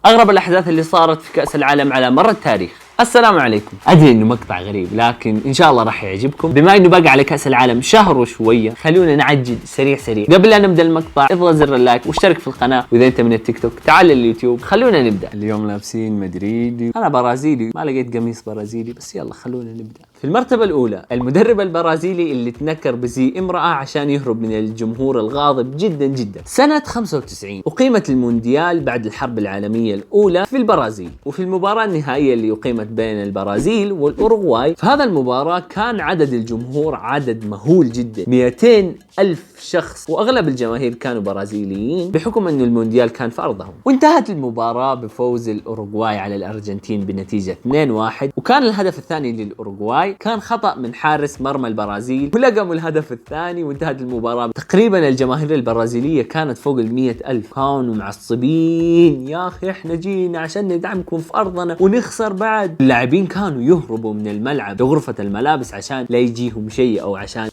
أغرب الأحداث اللي صارت في كأس العالم على مر التاريخ. السلام عليكم. أدري إنه مقطع غريب لكن إن شاء الله راح يعجبكم. بما إنه باقي على كأس العالم شهر وشوية خلونا نعجل سريع. قبل لا نبدأ المقطع اضغط زر اللايك واشترك في القناة، وإذا أنت من التيك توك تعال لليوتيوب. خلونا نبدأ. اليوم لابسين مدريدي، أنا برازيلي ما لقيت قميص برازيلي بس يلا خلونا نبدأ. في المرتبة الأولى المدرب البرازيلي اللي تنكر بزي امرأة عشان يهرب من الجمهور الغاضب جدا. سنة 95 أقيمت المونديال بعد الحرب العالمية الأولى في البرازيل، وفي المباراة النهائية اللي أقيمت بين البرازيل والأوروغواي، في هذا المباراة كان عدد الجمهور عدد مهول جدا، 200 ألف شخص، وأغلب الجماهير كانوا برازيليين بحكم أن المونديال كان في أرضهم. وانتهت المباراة بفوز الأوروغواي على الأرجنتين بنتيجة 2-1، وكان الهدف الثاني للأوروغواي كان خطأ من حارس مرمى البرازيل، ولقموا الهدف الثاني وانتهت المباراة. تقريبا الجماهير البرازيلية كانت فوق 100,000، كانوا معصبين، يا أخي إحنا جينا عشان ندعمكم في أرضنا ونخسر بعد. اللاعبين كانوا يهربوا من الملعب لغرفة الملابس عشان لا يجيهم شيء أو عشان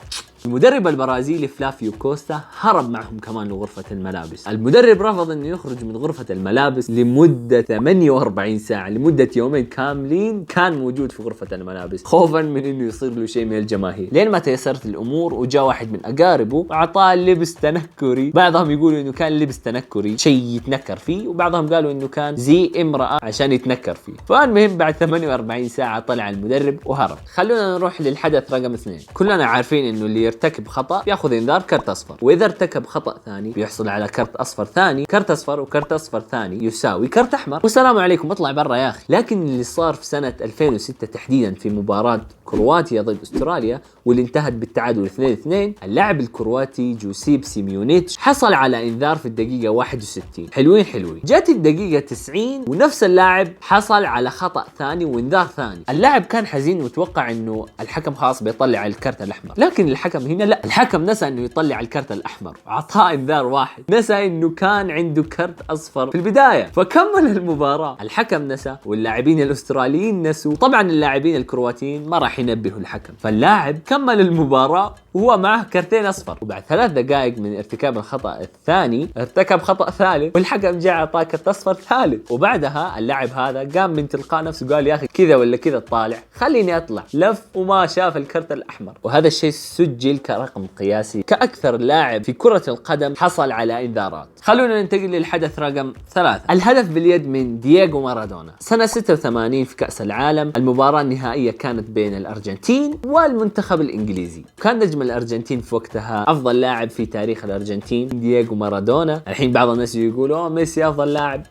المدرب البرازيلي فلافيو كوستا هرب معهم كمان لغرفة الملابس. المدرب رفض انه يخرج من غرفة الملابس لمدة 48 ساعة، لمدة يومين كاملين كان موجود في غرفة الملابس خوفا من انه يصير له شيء من الجماهير. لين ما تيسرت الامور وجاء واحد من اقاربه واعطاه لبس تنكري، بعضهم يقولوا انه كان لبس تنكري شيء يتنكر فيه، وبعضهم قالوا انه كان زي امرأة عشان يتنكر فيه. فالمهم بعد 48 ساعة طلع المدرب وهرب. خلونا نروح للحدث رقم 2. كلنا عارفين انه اللي يرتكب خطأ ياخذ انذار كرت اصفر، واذا ارتكب خطأ ثاني بيحصل على كرت اصفر ثاني، كرت اصفر وكرت اصفر ثاني يساوي كرت احمر، والسلام عليكم اطلع برا يا اخي. لكن اللي صار في سنة 2006 تحديدا في مباراة كرواتيا ضد استراليا واللي انتهت بالتعادل 2-2، اللاعب الكرواتي جوسيب سيميونيتش حصل على انذار في الدقيقة 61. حلوين جات الدقيقة 90 ونفس اللاعب حصل على خطأ ثاني وانذار ثاني. اللاعب كان حزين وتوقع انه الحكم خلاص بيطلع الكرت الاحمر، لكن الحكم هنا لا، الحكم نسى انه يطلع الكرت الاحمر وعطاه انذار واحد، نسى انه كان عنده كرت اصفر في البداية، فكمل المباراة. الحكم نسى واللاعبين الاستراليين نسوا، طبعا اللاعبين الكرواتيين ما راح ينبهوا الحكم، فاللاعب كمل المباراة وهو معه كرتين اصفر، وبعد 3 دقائق من ارتكاب الخطأ الثاني ارتكب خطأ ثالث والحكم جاء اعطاه كرت اصفر ثالث، وبعدها اللاعب هذا قام من تلقاء نفسه قال يا اخي كذا ولا كذا طالع خليني اطلع، لف وما شاف الكرت الاحمر. وهذا الشيء سجل كرقم قياسي كأكثر لاعب في كرة القدم حصل على انذارات. خلونا ننتقل للحدث رقم 3. الهدف باليد من دييغو مارادونا سنة 86 في كأس العالم. المباراة النهائية كانت بين الأرجنتين والمنتخب الإنجليزي. كان نجم الأرجنتين في وقتها أفضل لاعب في تاريخ الأرجنتين دييغو مارادونا. الحين بعض الناس يقولوا ميسي أفضل لاعب،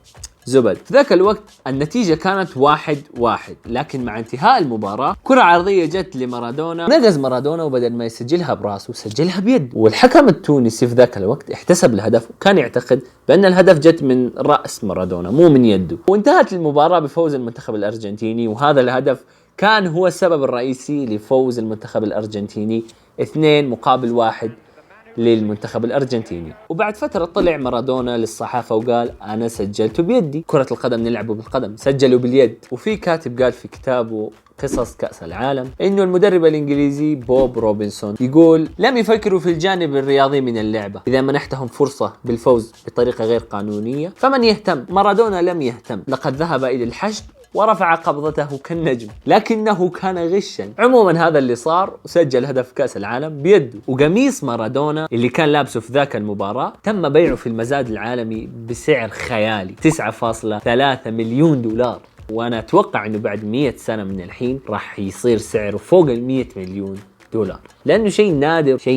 زبد. في ذاك الوقت النتيجة كانت 1-1، لكن مع انتهاء المباراة كرة عرضية جت لمارادونا، نقز مارادونا وبدل ما يسجلها براسه سجلها بيد، والحكم التونسي في ذاك الوقت احتسب الهدف وكان يعتقد بأن الهدف جت من رأس مارادونا مو من يده. وانتهت المباراة بفوز المنتخب الأرجنتيني، وهذا الهدف كان هو السبب الرئيسي لفوز المنتخب الأرجنتيني 2-1 للمنتخب الأرجنتيني. وبعد فترة طلع مارادونا للصحافة وقال أنا سجلت بيدي، كرة القدم نلعبه بالقدم، سجلوا باليد. وفي كاتب قال في كتابه قصص كأس العالم إنه المدرب الإنجليزي بوب روبنسون يقول لم يفكروا في الجانب الرياضي من اللعبة، إذا منحتهم فرصة بالفوز بطريقة غير قانونية فمن يهتم. مارادونا لم يهتم، لقد ذهب إلى الحشد ورفع قبضته كالنجم، لكنه كان غشا. عموما هذا اللي صار، وسجل هدف كأس العالم بيده. وقميص مارادونا اللي كان لابسه في ذاك المباراة تم بيعه في المزاد العالمي بسعر خيالي 9.3 مليون دولار، وانا اتوقع انه بعد 100 سنة من الحين راح يصير سعره فوق 100 مليون دولار، لأنه شيء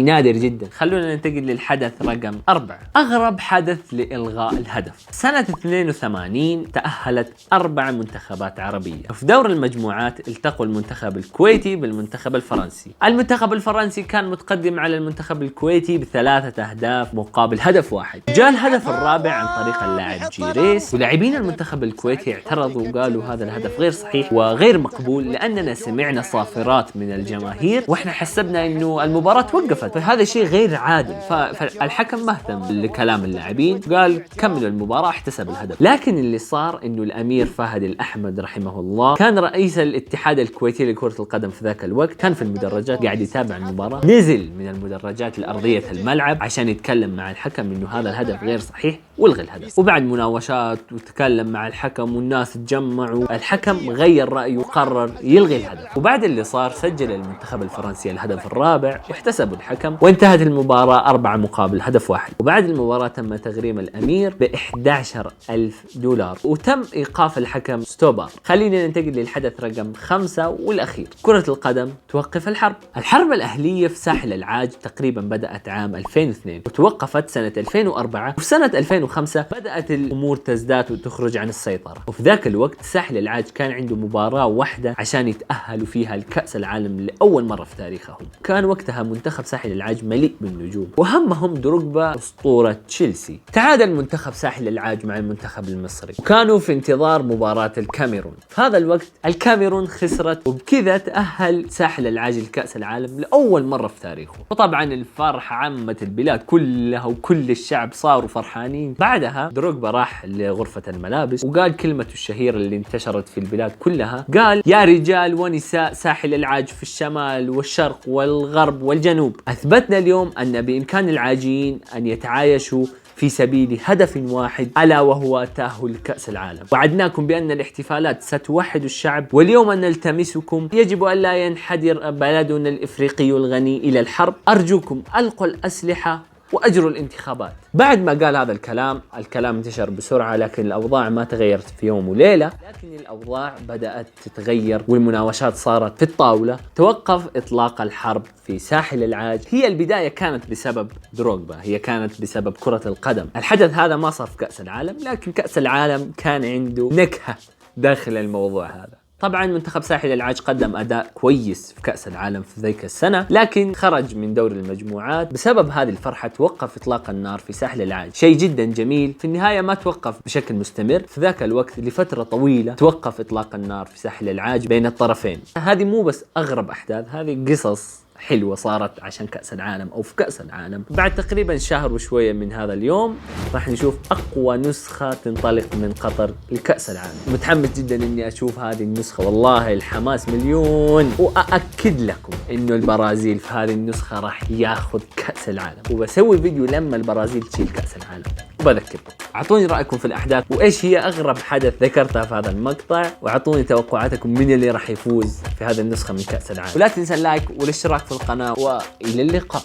نادر جدا. خلونا ننتقل للحدث رقم 4. أغرب حدث لإلغاء الهدف. سنة 82 تأهلت 4 منتخبات عربية، وفي دور المجموعات التقوا المنتخب الكويتي بالمنتخب الفرنسي. المنتخب الفرنسي كان متقدم على المنتخب الكويتي ب3 أهداف مقابل هدف واحد. جاء الهدف الرابع عن طريق اللاعب جيريس، ولاعبين المنتخب الكويتي اعترضوا وقالوا هذا الهدف غير صحيح وغير مقبول، لأننا سمعنا صافرات من الجماهير واحنا حسبنا انه المباراة توقفت، فهذا شيء غير عادل. فالحكم ما اهتم لكلام اللاعبين، قال كملوا المباراة، احتسب الهدف. لكن اللي صار انه الامير فهد الأحمد رحمه الله كان رئيس الاتحاد الكويتي لكرة القدم في ذاك الوقت، كان في المدرجات قاعد يتابع المباراة، نزل من المدرجات لأرضية الملعب عشان يتكلم مع الحكم انه هذا الهدف غير صحيح والغي الهدف. وبعد مناوشات وتكلم مع الحكم والناس تجمعوا، الحكم غير رأيه وقرر يلغي الهدف. وبعد اللي صار سجل المنتخب الفرنسي الهدف الرابع واحتسبوا الحكم، وانتهت المباراة 4-1. وبعد المباراة تم تغريم الأمير $11,000 وتم إيقاف الحكم ستوبار. خلينا ننتقل للحدث رقم 5 والأخير، كرة القدم توقف الحرب. الحرب الأهلية في ساحل العاج تقريبا بدأت عام 2002 وتوقفت سنة 2004، وفي سنة 2005 بدأت الأمور تزداد وتخرج عن السيطرة. وفي ذاك الوقت ساحل العاج كان عنده مباراة واحدة عشان يتأهلوا فيها لكأس العالم لأول مرة في تاريخهم. كان وقتها منتخب ساحل العاج مليء بالنجوم وهمهم دروغبا أسطورة تشيلسي. تعادل منتخب ساحل العاج مع المنتخب المصري وكانوا في انتظار مباراة الكاميرون. في هذا الوقت الكاميرون خسرت، وبكذا تأهل ساحل العاج لكأس العالم لأول مرة في تاريخه. وطبعا الفرحة عمت البلاد كلها وكل الشعب صاروا فرحانين. بعدها دروغبا راح لغرفة الملابس وقال كلمته الشهيرة اللي انتشرت في البلاد كلها، قال: يا رجال ونساء ساحل العاج في الشمال والشرق والغرب والجنوب، أثبتنا اليوم أن بإمكان العاجين أن يتعايشوا في سبيل هدف واحد، ألا وهو تأهل كأس العالم. وعدناكم بأن الاحتفالات ستوحد الشعب، واليوم نلتمسكم. يجب أن لا ينحدر بلدنا الإفريقي الغني إلى الحرب. أرجوكم ألقوا الأسلحة وأجروا الانتخابات. بعد ما قال هذا الكلام انتشر بسرعة، لكن الأوضاع ما تغيرت في يوم وليلة، لكن الأوضاع بدأت تتغير والمناوشات صارت في الطاولة. توقف إطلاق الحرب في ساحل العاج. هي البداية كانت بسبب دروغبا، هي كانت بسبب كرة القدم. الحدث هذا ما صار في كأس العالم، لكن كأس العالم كان عنده نكهة داخل الموضوع هذا. طبعا منتخب ساحل العاج قدم أداء كويس في كأس العالم في ذيك السنة، لكن خرج من دور المجموعات. بسبب هذه الفرحة توقف إطلاق النار في ساحل العاج، شيء جدا جميل. في النهاية ما توقف بشكل مستمر، في ذاك الوقت لفترة طويلة توقف إطلاق النار في ساحل العاج بين الطرفين. هذه مو بس أغرب أحداث، هذه قصص حلوة صارت عشان كأس العالم أو في كأس العالم. بعد تقريبا شهر وشوية من هذا اليوم راح نشوف أقوى نسخة تنطلق من قطر لكأس العالم. متحمس جدا إني أشوف هذه النسخة، والله الحماس مليون. وأأكد لكم إنه البرازيل في هذه النسخة راح ياخذ كأس العالم، وبسوي فيديو لما البرازيل تشيل كأس العالم وبذكركم. أعطوني رأيكم في الأحداث وإيش هي أغرب حدث ذكرتها في هذا المقطع، وأعطوني توقعاتكم من اللي راح يفوز في هذه النسخة من كأس العالم. ولا تنسى اللايك والاشتراك في القناة، وإلى اللقاء.